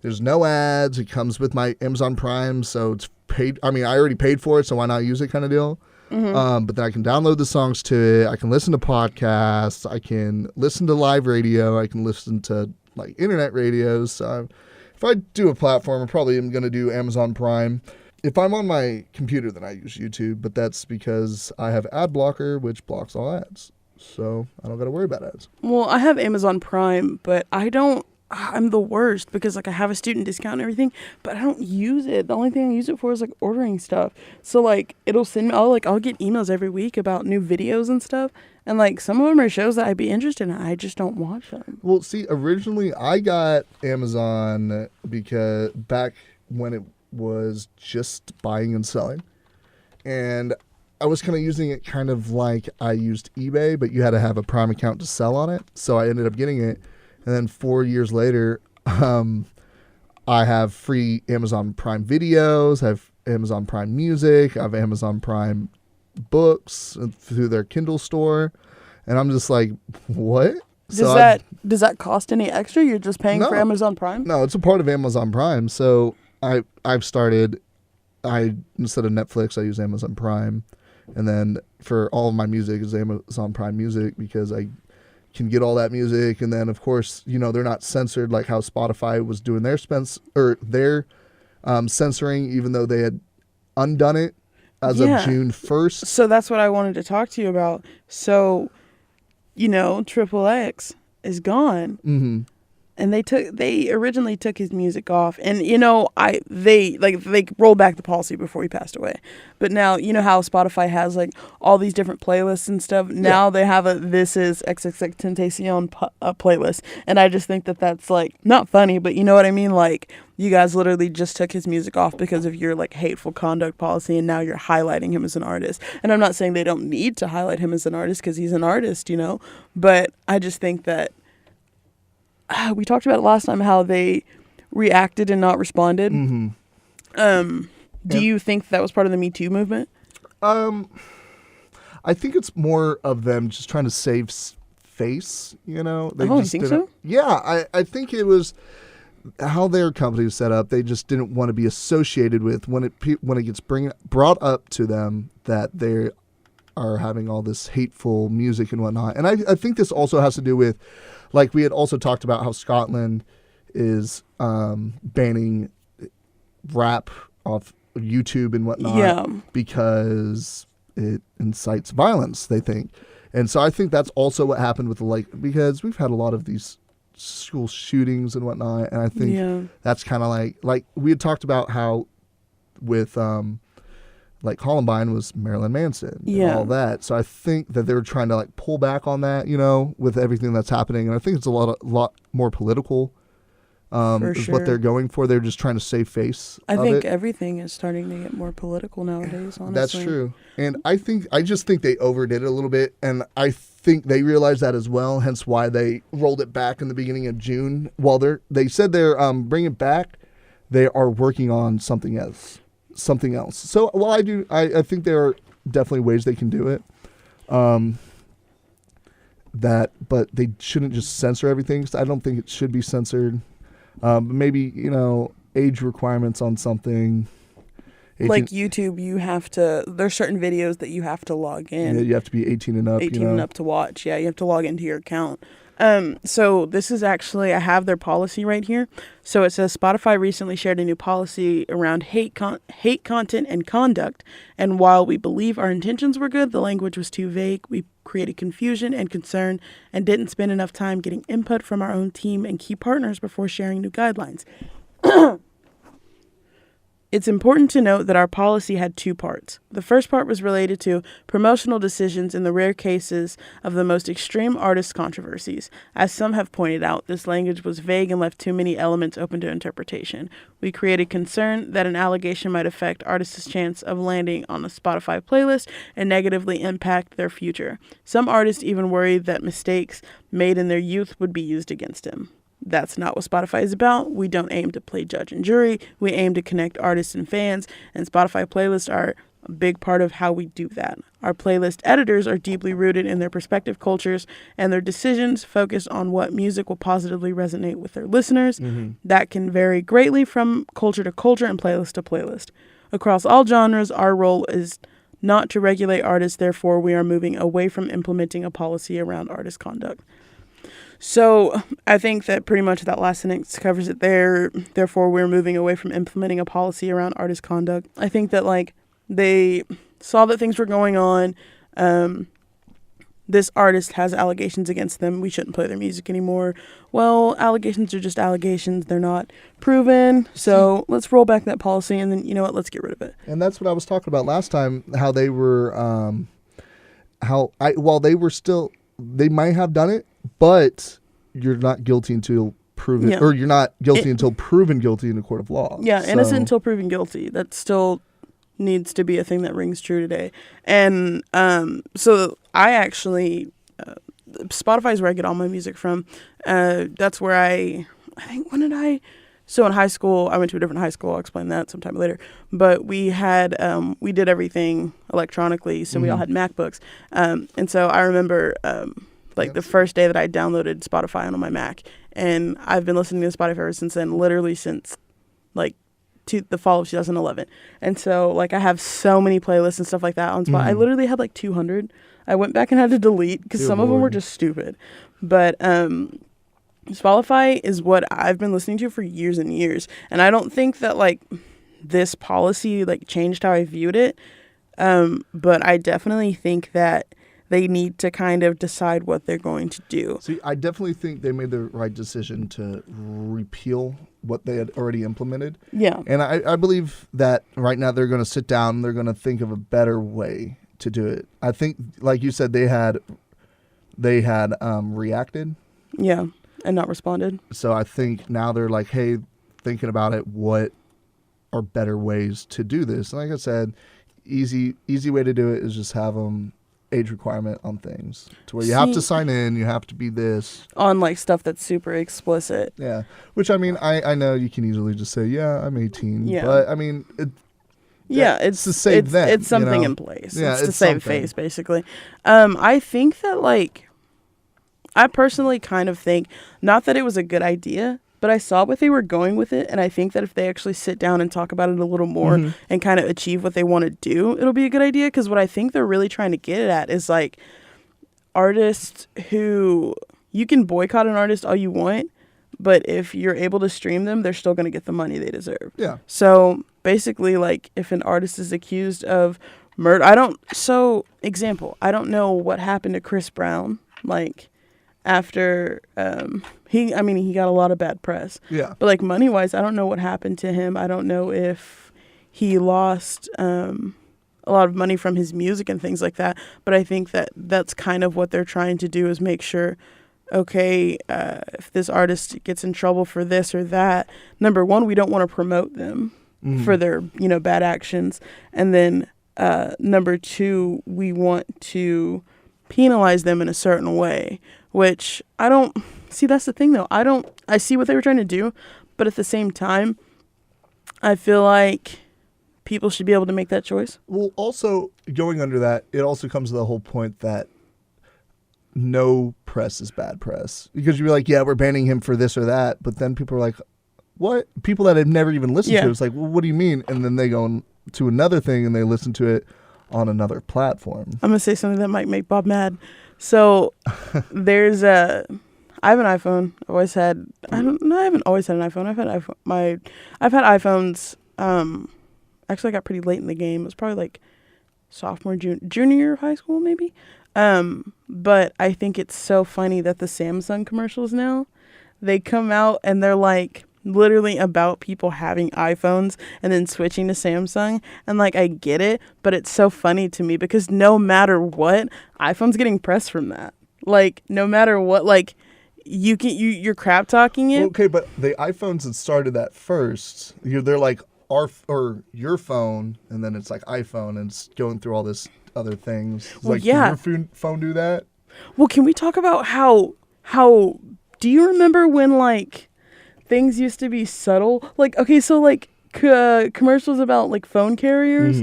there's no ads. It comes with my Amazon Prime, so it's paid. I mean, I already paid for it, so why not use it kind of deal? But then I can download the songs to it. I can listen to podcasts. I can listen to live radio. I can listen to like internet radios. So if I do a platform, I probably am going to do Amazon Prime. If I'm on my computer, then I use YouTube, but that's because I have ad blocker, which blocks all ads. So I don't got to worry about ads. Well, I have Amazon Prime, but I'm the worst because like I have a student discount and everything, but I don't use it. The only thing I use it for is like ordering stuff. So like it'll send me, I'll get emails every week about new videos and stuff. And like some of them are shows that I'd be interested in. I just don't watch them. Well, see, originally I got Amazon because back when it was just buying and selling. And I was kind of using it kind of like I used eBay, but you had to have a Prime account to sell on it. So I ended up getting it. And then 4 years later, I have free Amazon Prime videos, I have Amazon Prime music, I have Amazon Prime books through their Kindle store. And I'm just like, what? Does that cost any extra? You're just paying for Amazon Prime? No, it's a part of Amazon Prime. So I've started, instead of Netflix, I use Amazon Prime. And then for all of my music is Amazon Prime Music because I can get all that music. And then, of course, they're not censored like how Spotify was doing their censoring, even though they had undone it as of June 1st. So that's what I wanted to talk to you about. So, XXX is gone. Mm-hmm. And they originally took his music off, and they rolled back the policy before he passed away. But now how Spotify has like all these different playlists and stuff. Now they have this is XXXtentacion playlist, and I just think that's like not funny, but you know what I mean. Like you guys literally just took his music off because of your like hateful conduct policy, and now you're highlighting him as an artist. And I'm not saying they don't need to highlight him as an artist because he's an artist, but I just think that. We talked about it last time, how they reacted and not responded. Mm-hmm. Do you think that was part of the Me Too movement? I think it's more of them just trying to save face, They you think so? Yeah, I think it was how their company was set up. They just didn't want to be associated with when it gets brought up to them that they are having all this hateful music and whatnot. And I think this also has to do with, like we had also talked about how Scotland is banning rap off YouTube and whatnot because it incites violence, they think. And so I think that's also what happened with because we've had a lot of these school shootings and whatnot. And I think that's kind of like we had talked about how with like Columbine was Marilyn Manson and all that. So I think that they were trying to like pull back on that, with everything that's happening. And I think it's a lot more political is what they're going for. They're just trying to save face. I think everything is starting to get more political nowadays, honestly. That's true. And I just think they overdid it a little bit. And I think they realized that as well, hence why they rolled it back in the beginning of June. While they said they're bringing it back, they are working on something else. So, well, I think there are definitely ways they can do it. But they shouldn't just censor everything. I don't think it should be censored. Maybe, age requirements on something. Like YouTube, there's certain videos that you have to log in. Yeah, you have to be 18 and up. 18 and up to watch. Yeah, you have to log into your account. So this is actually, I have their policy right here. So it says Spotify recently shared a new policy around hate content and conduct. And while we believe our intentions were good, the language was too vague. We created confusion and concern and didn't spend enough time getting input from our own team and key partners before sharing new guidelines. It's important to note that our policy had two parts. The first part was related to promotional decisions in the rare cases of the most extreme artist controversies. As some have pointed out, this language was vague and left too many elements open to interpretation. We created concern that an allegation might affect artists' chance of landing on a Spotify playlist and negatively impact their future. Some artists even worried that mistakes made in their youth would be used against him. That's not what Spotify is about. We don't aim to play judge and jury. We aim to connect artists and fans, and Spotify playlists are a big part of how we do that. Our playlist editors are deeply rooted in their respective cultures, and their decisions focus on what music will positively resonate with their listeners. That can vary greatly from culture to culture and playlist to playlist. Across all genres, our role is not to regulate artists, therefore we are moving away from implementing a policy around artist conduct. So I think that pretty much that last sentence covers it there. Therefore, we're moving away from implementing a policy around artist conduct. I think that, like, they saw that things were going on. This artist has allegations against them. We shouldn't play their music anymore. Well, allegations are just allegations. They're not proven. So let's roll back that policy, and then, you know what, let's get rid of it. And that's what I was talking about last time, how they were, they might have done it, but you're not guilty until proven, or you're not guilty until proven guilty in a court of law. Yeah, innocent until proven guilty. That still needs to be a thing that rings true today. And so I actually, Spotify is where I get all my music from. That's where I think, so in high school, I went to a different high school. I'll explain that sometime later. But we had, we did everything electronically, so we all had MacBooks. And so I remember, the first day that I downloaded Spotify on my Mac, and I've been listening to Spotify ever since then, literally since, the fall of 2011. And so, I have so many playlists and stuff like that on Spotify. I literally had, 200. I went back and had to delete, because some of them were just stupid. But, Spotify is what I've been listening to for years and years. And I don't think that, this policy, changed how I viewed it. But I definitely think that they need to kind of decide what they're going to do. See, I definitely think they made the right decision to repeal what they had already implemented. Yeah. And I believe that right now they're going to sit down and they're going to think of a better way to do it. I think, like you said, they had reacted. Yeah, and not responded. So I think now they're like, hey, thinking about it, what are better ways to do this? And like I said, easy way to do it is just have them age requirement on things to where you have to sign in, you have to be this on stuff that's super explicit. Yeah, which I mean, I know you can easily just say, yeah, I'm 18. Yeah, but I mean, it's to save them. It's something in place. Yeah, it's to save face, basically. I think that I personally kind of think not that it was a good idea, but I saw what they were going with it, and I think that if they actually sit down and talk about it a little more and kind of achieve what they want to do, it'll be a good idea. Because what I think they're really trying to get at is artists who, you can boycott an artist all you want, but if you're able to stream them, they're still going to get the money they deserve. Yeah. So basically, if an artist is accused of murder, I don't know what happened to Chris Brown, after he got a lot of bad press. Yeah. But money-wise, I don't know what happened to him. I don't know if he lost a lot of money from his music and things like that. But I think that that's kind of what they're trying to do, is make sure, okay, if this artist gets in trouble for this or that, number one, we don't want to promote them for their, bad actions. And then number two, we want to penalize them in a certain way, which I don't see. That's the thing, though. I see what they were trying to do, but at the same time, I feel like people should be able to make that choice. Well, also going under that, it also comes to the whole point that no press is bad press, because you'd be like, yeah, we're banning him for this or that, but then people are like, what? People that have never even listened to it, it's like, well, what do you mean? And then they go to another thing and they listen to it on another platform. I'm gonna say something that might make Bob mad. So there's I have an iPhone. I haven't always had an iPhone. I've had iPhones. Actually, I got pretty late in the game. It was probably sophomore, junior year of high school, maybe. But I think it's so funny that the Samsung commercials now, they come out and they're like, literally about people having iPhones and then switching to Samsung. And like, I get it, but it's so funny to me because no matter what, iPhone's getting press from that. Like, no matter what, like, you're crap talking it. Okay, but the iPhones that started that first, they're like your phone, and then it's like iPhone, and it's going through all this other things. Well, like, yeah. Did your phone do that? Well, can we talk about how do you remember when like things used to be subtle? Like, okay, so like commercials about like phone carriers,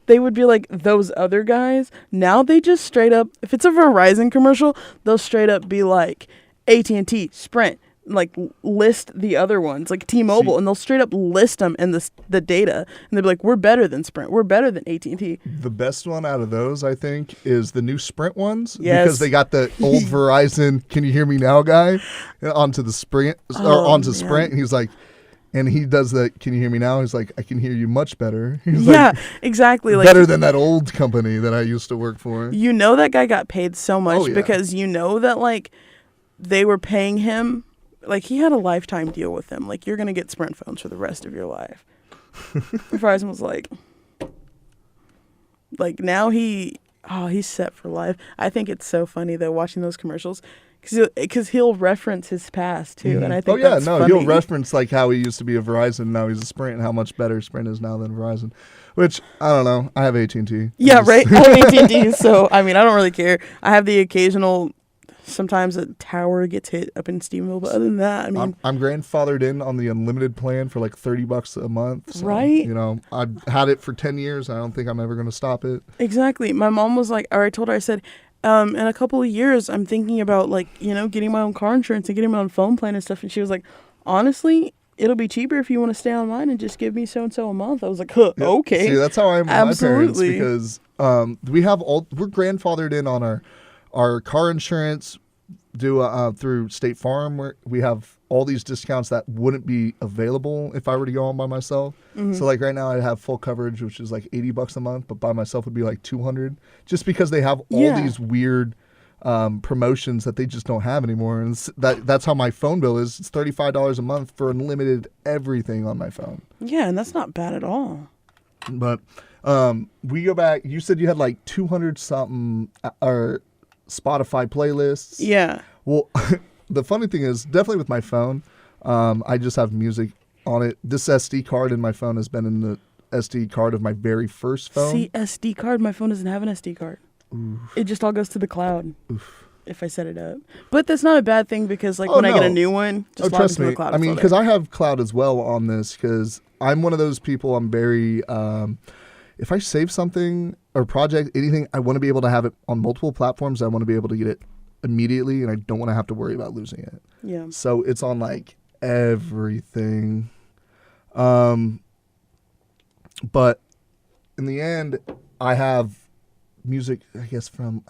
they would be like those other guys. Now they just straight up, if it's a Verizon commercial, they'll straight up be like AT&T, Sprint, like list the other ones, like T-Mobile, and they'll straight up list them in the data, and they'll be like, we're better than Sprint, we're better than AT&T. The best one out of those, I think, is the new Sprint ones. Yes. Because they got the old Verizon "Can you hear me now" guy onto the Sprint, or onto man. Sprint, and he's like, and he does the "Can you hear me now?" He's like, "I can hear you much better." He's Yeah, like, exactly. Like, better than that old company that I used to work for. you know that guy got paid so much Oh, yeah. because you know that like they were paying him, like he had a lifetime deal with them. Like, you're gonna get Sprint phones for the rest of your life. Verizon was like now he's set for life. I think it's so funny though watching those commercials because he'll reference his past too, and I think that's funny. He'll reference like how he used to be a Verizon, now he's a Sprint, and how much better Sprint is now than Verizon. Which I don't know. I have AT&T. Yeah, right. I have AT&T, so I mean I don't really care. I have the occasional. Sometimes a tower gets hit up in Stephenville, but other than that, I mean, I'm grandfathered in on the unlimited plan for like $30 a month. So, right? You know, I've had it for 10 years. I don't think I'm ever going to stop it. Exactly. My mom was like, or I told her, I said, in a couple of years, I'm thinking about like, getting my own car insurance and getting my own phone plan and stuff. And she was like, honestly, it'll be cheaper if you want to stay on mine and just give me so and so a month. I was like, huh, Yep. okay. See, that's how I am with Absolutely. my parents, because we're grandfathered in on our car insurance. Through State Farm, where we have all these discounts that wouldn't be available if I were to go on by myself. So like right now I have full coverage, which is like $80 a month, but by myself would be like $200, just because they have all these weird promotions that they just don't have anymore. And that's how my phone bill is. It's $35 a month for unlimited everything on my phone. Yeah, and that's not bad at all. But we go back. You said you had like 200 something or Spotify playlists. Yeah. Well, the funny thing is, definitely with my phone, I just have music on it. This SD card in my phone has been in the SD card of my very first phone. See, SD card, my phone doesn't have an SD card. Oof. It just all goes to the cloud. Oof. If I set it up. But that's not a bad thing because like when I get a new one, just log trust into me. the cloud. I mean, because I have cloud as well on this, because I'm one of those people, I'm very, if I save something or project, anything, I want to be able to have it on multiple platforms. I want to be able to get it immediately, and I don't want to have to worry about losing it. Yeah. So it's on like everything. But in the end, I have music, I guess, from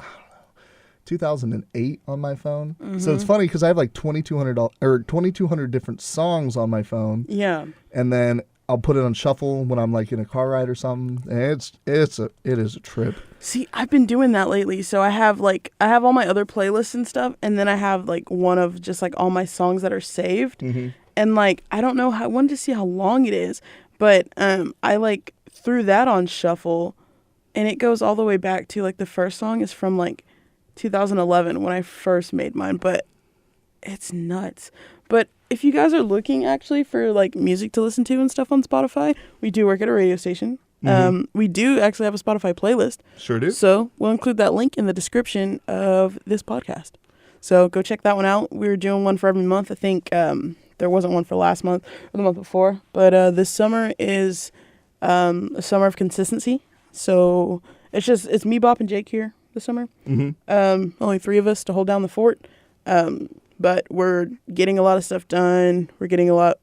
2008 on my phone. So it's funny because I have like 2,200 different songs on my phone. Yeah. And then I'll put it on shuffle when I'm like in a car ride or something. And it is a trip. See, I've been doing that lately. So I have all my other playlists and stuff, and then I have like one of just like all my songs that are saved. And like I don't know I wanted to see how long it is, but I like threw that on shuffle, and it goes all the way back to like the first song is from like 2011 when I first made mine, but it's nuts. But if you guys are looking actually for like music to listen to and stuff on Spotify, we do work at a radio station. We do actually have a Spotify playlist. Sure do. So we'll include that link in the description of this podcast. So go check that one out. We're doing one for every month. I think there wasn't one for last month or the month before, but this summer is a summer of consistency. So it's me, Bopp, and Jake here this summer. Only 3 of us to hold down the fort. But we're getting a lot of stuff done. We're getting more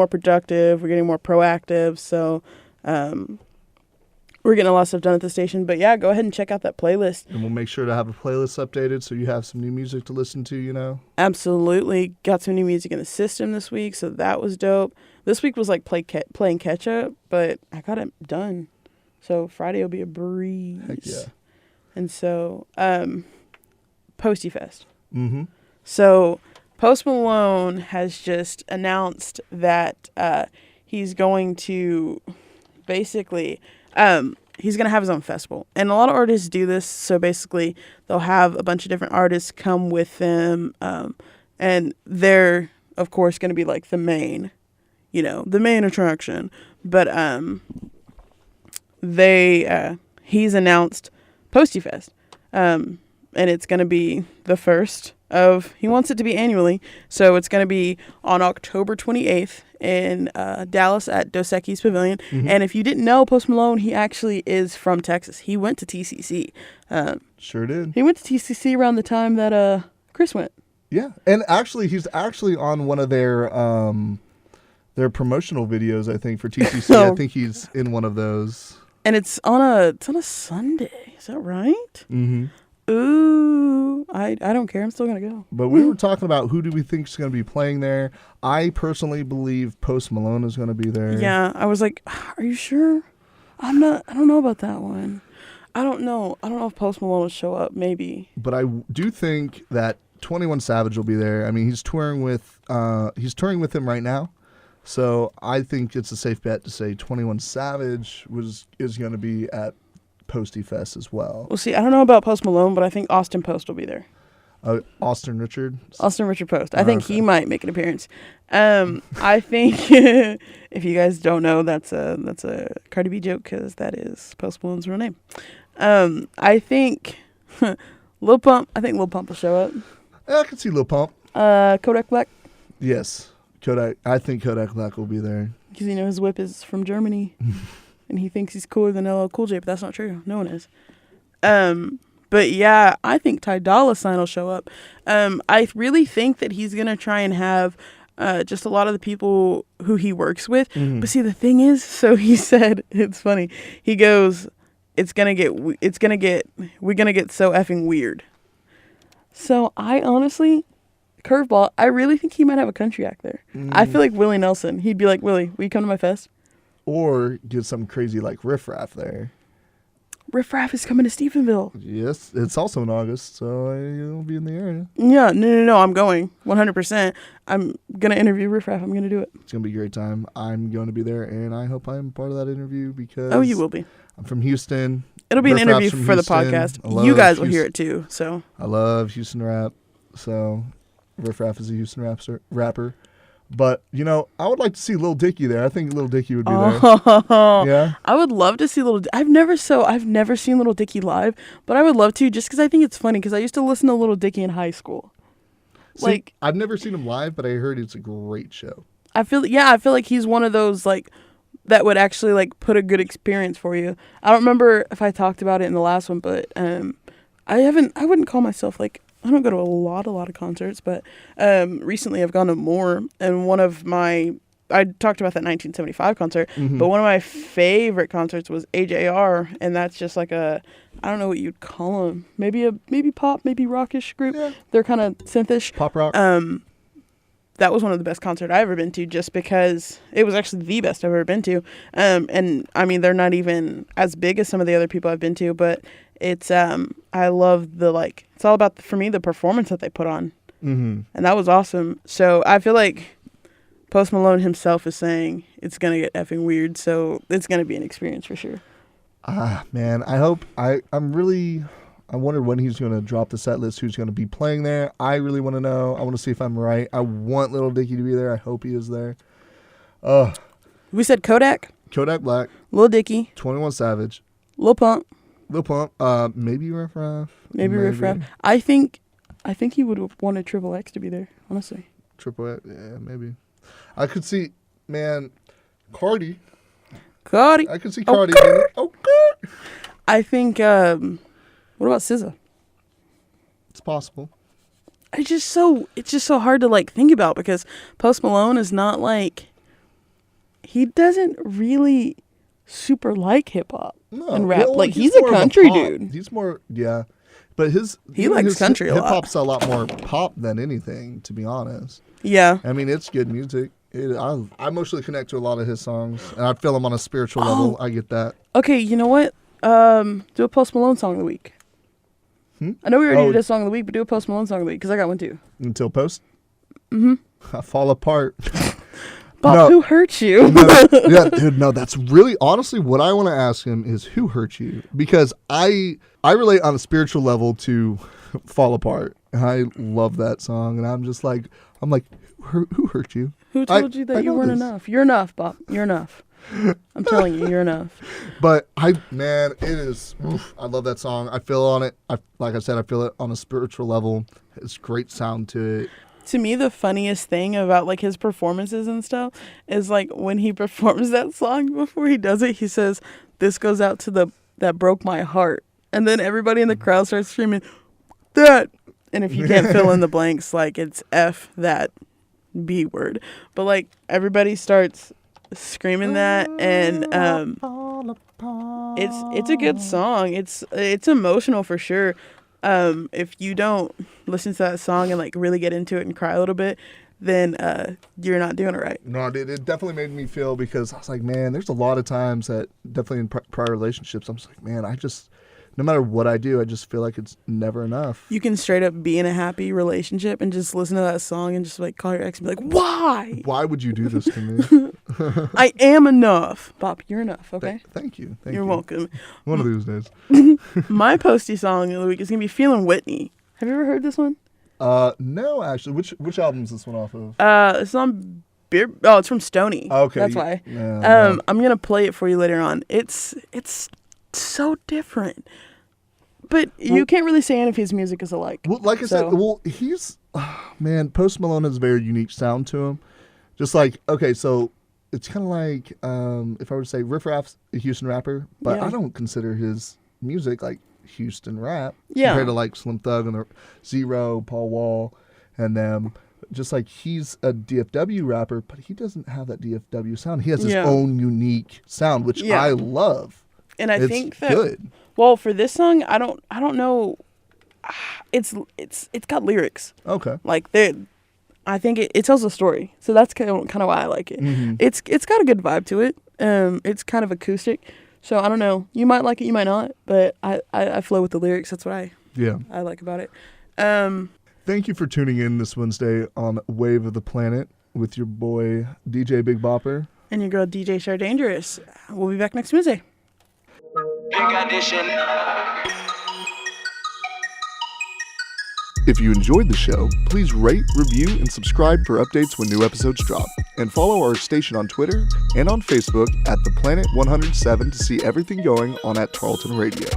productive. We're getting more proactive. So we're getting a lot of stuff done at the station. But yeah, go ahead and check out that playlist. And we'll make sure to have a playlist updated so you have some new music to listen to, Absolutely. Got some new music in the system this week, so that was dope. This week was like playing catch up, but I got it done. So Friday will be a breeze. Heck yeah. And so, Posty Fest. Mm-hmm. So Post Malone has just announced that he's going to basically he's going to have his own festival. And a lot of artists do this. So basically they'll have a bunch of different artists come with them. And they're, of course, going to be like the main attraction. But he's announced Posty Fest. And it's going to be the first he wants it to be annually. So it's going to be on October 28th in Dallas at Dos Equis Pavilion. Mm-hmm. And if you didn't know, Post Malone, he actually is from Texas. He went to TCC. Sure did. He went to TCC around the time that Chris went. Yeah. And actually, he's actually on one of their promotional videos, I think, for TCC. I think he's in one of those. And it's on a Sunday. Is that right? Mm-hmm. Ooh, I don't care. I'm still going to go. But we were talking about who do we think is going to be playing there. I personally believe Post Malone is going to be there. Yeah, I was like, are you sure? I don't know about that one. I don't know if Post Malone will show up, maybe. But I do think that 21 Savage will be there. I mean, he's touring with him right now. So I think it's a safe bet to say 21 Savage is going to be at Posty Fest as well. Well, see, I don't know about Post Malone, but I think Austin Post will be there. Austin Richard Post. I think he might make an appearance. I think if you guys don't know, that's a Cardi B joke because that is Post Malone's real name. I think Lil Pump. I think Lil Pump will show up. Yeah, I can see Lil Pump. Kodak Black. Yes, Kodak. I think Kodak Black will be there because his whip is from Germany. And he thinks he's cooler than LL Cool J, but that's not true. No one is. But yeah, I think Ty Dolla $ign will show up. I really think that he's going to try and have just a lot of the people who he works with. Mm-hmm. But see, the thing is, so he said, it's funny. He goes, we're going to get so effing weird. So I honestly, curveball, I really think he might have a country act there. I feel like Willie Nelson. He'd be like, Willie, will you come to my fest? Or get some crazy like Riff Raff there. Riff Raff is coming to Stephenville. Yes, it's also in August, so you'll be in the area. Yeah, no, I'm going 100%. I'm gonna interview Riff Raff. I'm gonna do it. It's gonna be a great time. I'm going to be there, and I hope I'm part of that interview because you will be. I'm from Houston. It'll be an interview for the podcast. You guys will hear it too. So I love Houston rap. So Riff Raff is a Houston rapper. But, I would like to see Lil Dicky there. I think Lil Dicky would be there. Yeah? I would love to see I've never seen Lil Dicky live, but I would love to just because I think it's funny because I used to listen to Lil Dicky in high school. See, I've never seen him live, but I heard it's a great show. I feel like he's one of those, like, that would actually, like, put a good experience for you. I don't remember if I talked about it in the last one, but I wouldn't call myself, like, I don't go to a lot of concerts, but recently I've gone to more. And I talked about that 1975 concert, but one of my favorite concerts was AJR, and that's just like I don't know what you'd call them, maybe pop, maybe rockish group. Yeah. They're kind of synthish. Pop rock. That was one of the best concerts I've ever been to, just because it was actually the best I've ever been to. And I mean, they're not even as big as some of the other people I've been to, but it's I love it's all about for me the performance that they put on, and that was awesome. So I feel like Post Malone himself is saying it's gonna get effing weird, so it's gonna be an experience for sure. Man, I hope I wonder when he's gonna drop the set list. Who's gonna be playing there? I really want to know. I want to see if I'm right. I want Lil Dicky to be there. I hope he is there. We said Kodak Black, Lil Dicky, 21 Savage, Lil Pump, maybe Riff Raff. Maybe Riff Raff. I think he would have wanted Triple X to be there, honestly. Triple X, yeah, maybe. I could see, man, Cardi. I could see Cardi. Okay. I think, what about SZA? It's possible. It's just so hard to, like, think about because Post Malone is not, like, he doesn't really super like hip-hop and rap. He's a country dude. He's more, yeah. But he likes country a lot. Hip-hop's a lot more pop than anything, to be honest. Yeah. I mean, it's good music. I mostly connect to a lot of his songs, and I feel them on a spiritual level. I get that. Okay, you know what? Do a Post Malone song of the week. I know we already did a song of the week, but do a Post Malone song of the week, because I got one too. Until Post? I fall apart. Bob, No. who hurt you? Yeah, dude, no, that's really honestly what I want to ask him is who hurt you? Because I relate on a spiritual level to Fall Apart. I love that song, and I'm like, who hurt you? Who told you that you weren't enough? You're enough, Bob. You're enough. I'm telling you, you're enough. But it is. I love that song. I feel on it. Like I said, I feel it on a spiritual level. It's great sound to it. To me, the funniest thing about like his performances and stuff is like when he performs that song before he does it, he says, "This goes out to that broke my heart," and then everybody in the crowd starts screaming, "That!" And if you can't fill in the blanks, like it's F that B word, but like everybody starts screaming that, and it's a good song. It's emotional for sure. If you don't listen to that song and like really get into it and cry a little bit, then you're not doing it right. No, it definitely made me feel, because I was like, man, there's a lot of times that definitely in prior relationships, I'm just like, man, no matter what I do, I just feel like it's never enough. You can straight up be in a happy relationship and just listen to that song and just like call your ex and be like, why? Why would you do this to me? I am enough. Bob, you're enough, okay? Thank you. You're welcome. One of these days. My posty song of the week is going to be Feeling Whitney. Have you ever heard this one? No, actually. Which album is this one off of? It's on Beer. Oh, it's from Stoney. Okay. That's why. No. I'm going to play it for you later on. It's so different. But you can't really say any of his music is alike. Well, like I said, he's, man, Post Malone has a very unique sound to him. Just like, okay, so it's kind of like, if I were to say Riff Raff's a Houston rapper, but I don't consider his music like Houston rap. Yeah. Compared to like Slim Thug and the Zero, Paul Wall, and them. Just like he's a DFW rapper, but he doesn't have that DFW sound. He has his own unique sound, which I love. And I think that good. Well, for this song, I don't know. It's got lyrics. Okay. Like I think it tells a story. So that's kind of why I like it. Mm-hmm. It's got a good vibe to it. It's kind of acoustic. So I don't know. You might like it, you might not. But I flow with the lyrics. That's what I like about it. Thank you for tuning in this Wednesday on Wave of the Planet with your boy DJ Big Bopper and your girl DJ Chardangerous. We'll be back next Wednesday. If you enjoyed the show, please rate, review, and subscribe for updates when new episodes drop. And follow our station on Twitter and on Facebook at The Planet 107 to see everything going on at Tarleton Radio.